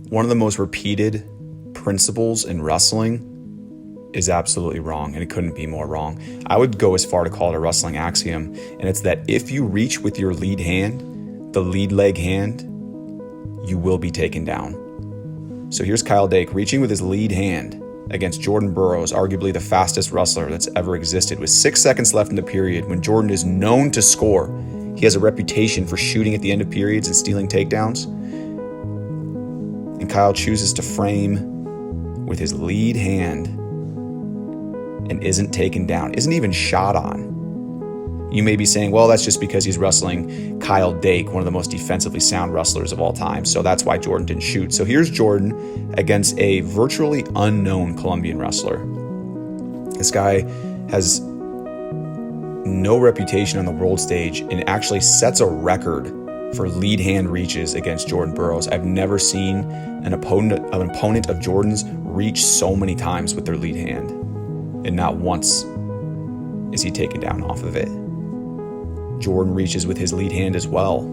one of the most repeated principles in wrestling is absolutely wrong, and it couldn't be more wrong. I would go as far to call it a wrestling axiom, and it's that if you reach with your lead hand, the lead leg hand, you will be taken down. So here's Kyle Dake reaching with his lead hand against Jordan Burroughs, arguably the fastest wrestler that's ever existed, with 6 seconds left in the period when Jordan is known to score. He has a reputation for shooting at the end of periods and stealing takedowns. And Kyle chooses to frame with his lead hand and isn't taken down, isn't even shot on. You may be saying, well, that's just because he's wrestling Kyle Dake, one of the most defensively sound wrestlers of all time, so that's why Jordan didn't shoot. So here's Jordan against a virtually unknown Colombian wrestler. This guy has no reputation on the world stage and actually sets a record for lead hand reaches against Jordan Burroughs. I've never seen an opponent of Jordan's reach so many times with their lead hand, and not once is he taken down off of it. Jordan reaches with his lead hand as well.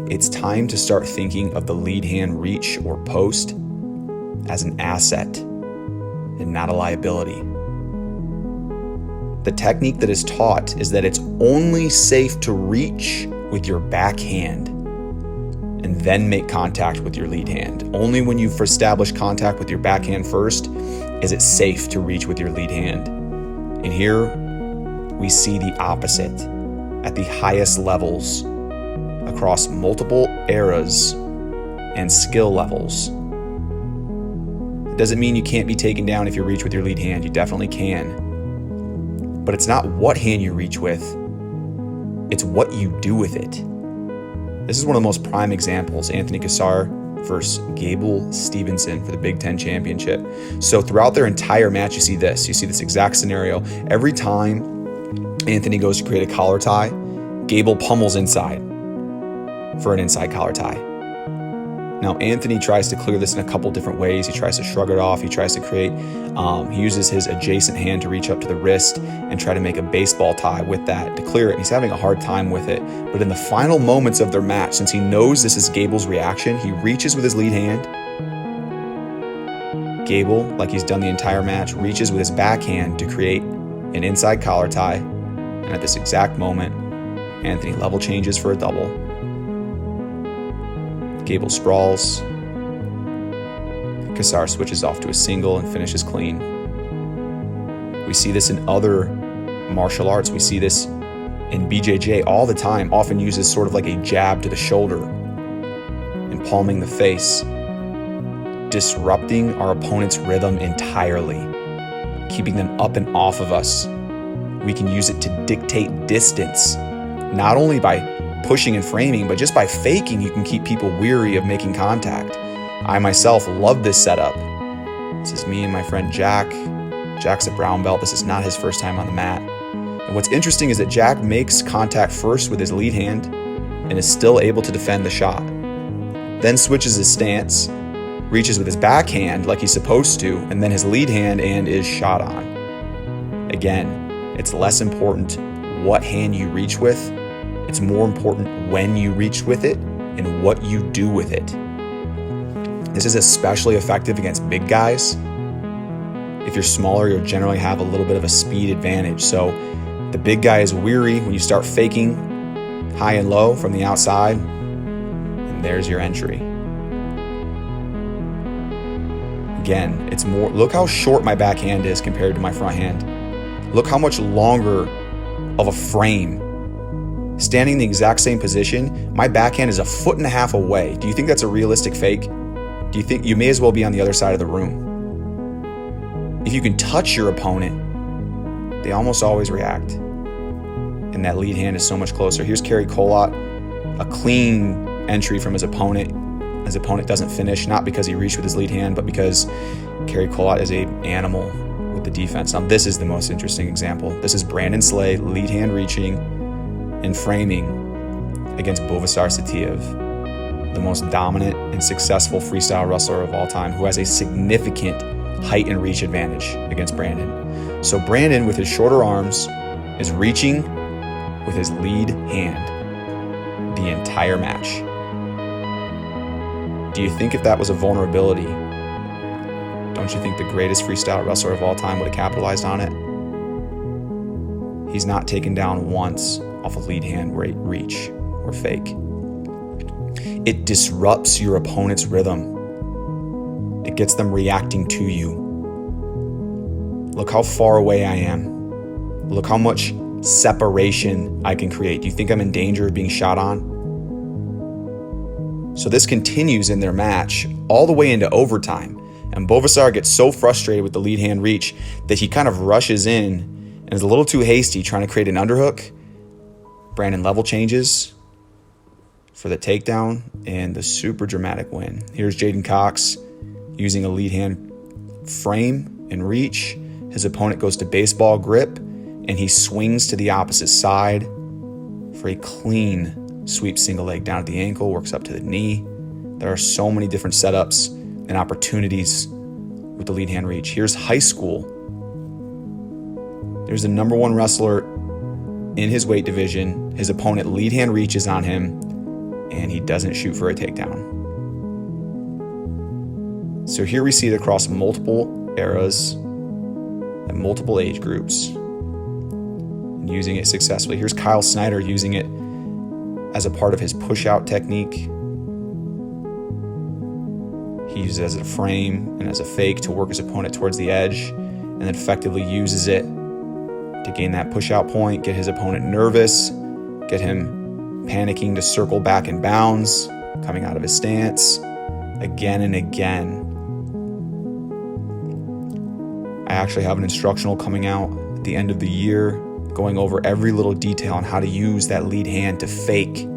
It's time to start thinking of the lead hand reach or post as an asset and not a liability. The technique that is taught is that it's only safe to reach with your backhand and then make contact with your lead hand. Only when you've established contact with your backhand first is it safe to reach with your lead hand. And here we see the opposite at the highest levels across multiple eras and skill levels. It doesn't mean you can't be taken down if you reach with your lead hand. You definitely can. But it's not what hand you reach with, it's what you do with it. This is one of the most prime examples, Anthony Cassar versus Gable Stevenson for the Big Ten Championship. So throughout their entire match, you see this exact scenario. Every time Anthony goes to create a collar tie, Gable pummels inside for an inside collar tie. Now, Anthony tries to clear this in a couple different ways. He tries to shrug it off. He tries to create, he uses his adjacent hand to reach up to the wrist and try to make a baseball tie with that to clear it. He's having a hard time with it. But in the final moments of their match, since he knows this is Gable's reaction, he reaches with his lead hand. Gable, like he's done the entire match, reaches with his backhand to create an inside collar tie. And at this exact moment, Anthony level changes for a double. Gable sprawls. Cassar switches off to a single and finishes clean. We see this in other martial arts. We see this in BJJ all the time, often uses sort of like a jab to the shoulder and palming the face, disrupting our opponent's rhythm entirely, keeping them up and off of us. We can use it to dictate distance, not only by pushing and framing, but just by faking, you can keep people weary of making contact. I myself love this setup. This is me and my friend Jack. Jack's a brown belt. This is not his first time on the mat. And what's interesting is that Jack makes contact first with his lead hand and is still able to defend the shot. Then switches his stance, reaches with his backhand like he's supposed to, and then his lead hand and is shot on. Again, it's less important what hand you reach with. It's more important when you reach with it and what you do with it. This is especially effective against big guys. If you're smaller, you'll generally have a little bit of a speed advantage. So the big guy is weary when you start faking high and low from the outside, and there's your entry. Again, it's more, look how short my backhand is compared to my front hand. Look how much longer of a frame. Standing in the exact same position, my backhand is 1.5 feet away. Do you think that's a realistic fake? Do you think you may as well be on the other side of the room? If you can touch your opponent, they almost always react. And that lead hand is so much closer. Here's Kerry Colott, a clean entry from his opponent. His opponent doesn't finish, not because he reached with his lead hand, but because Kerry Colott is an animal with the defense. Now, this is the most interesting example. This is Brandon Slay, lead hand reaching and framing against Bovisar Satiev, the most dominant and successful freestyle wrestler of all time, who has a significant height and reach advantage against Brandon. So Brandon, with his shorter arms, is reaching with his lead hand the entire match. Do you think if that was a vulnerability, don't you think the greatest freestyle wrestler of all time would have capitalized on it? He's not taken down once off of lead hand reach or fake. It disrupts your opponent's rhythm. It gets them reacting to you. Look how far away I am. Look how much separation I can create. Do you think I'm in danger of being shot on? So this continues in their match all the way into overtime. And Bovassar gets so frustrated with the lead hand reach that he kind of rushes in and is a little too hasty trying to create an underhook. Brandon level changes for the takedown and the super dramatic win. Here's Jaden Cox using a lead hand frame and reach. His opponent goes to baseball grip and he swings to the opposite side for a clean sweep single leg down at the ankle, works up to the knee. There are so many different setups and opportunities with the lead hand reach. Here's high school. There's the number one wrestler in his weight division. His opponent lead hand reaches on him and he doesn't shoot for a takedown. So here we see it across multiple eras and multiple age groups and using it successfully. Here's Kyle Snyder using it as a part of his push-out technique. He uses it as a frame and as a fake to work his opponent towards the edge, and then effectively uses it to gain that push-out point, get his opponent nervous, get him panicking to circle back in bounds, coming out of his stance again and again. I actually have an instructional coming out at the end of the year going over every little detail on how to use that lead hand to fake,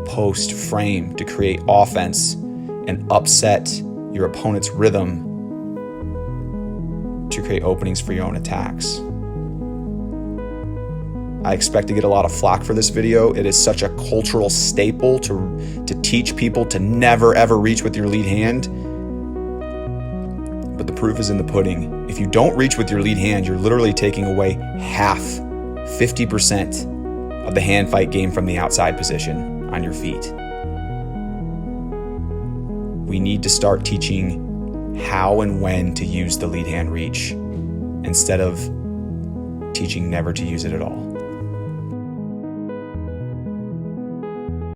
post, frame, to create offense and upset your opponent's rhythm to create openings for your own attacks. I expect to get a lot of flack for this video. It is such a cultural staple to teach people to never ever reach with your lead hand. But the proof is in the pudding. If you don't reach with your lead hand, you're literally taking away half, 50% of the hand fight game from the outside position on your feet. We need to start teaching how and when to use the lead hand reach instead of teaching never to use it at all.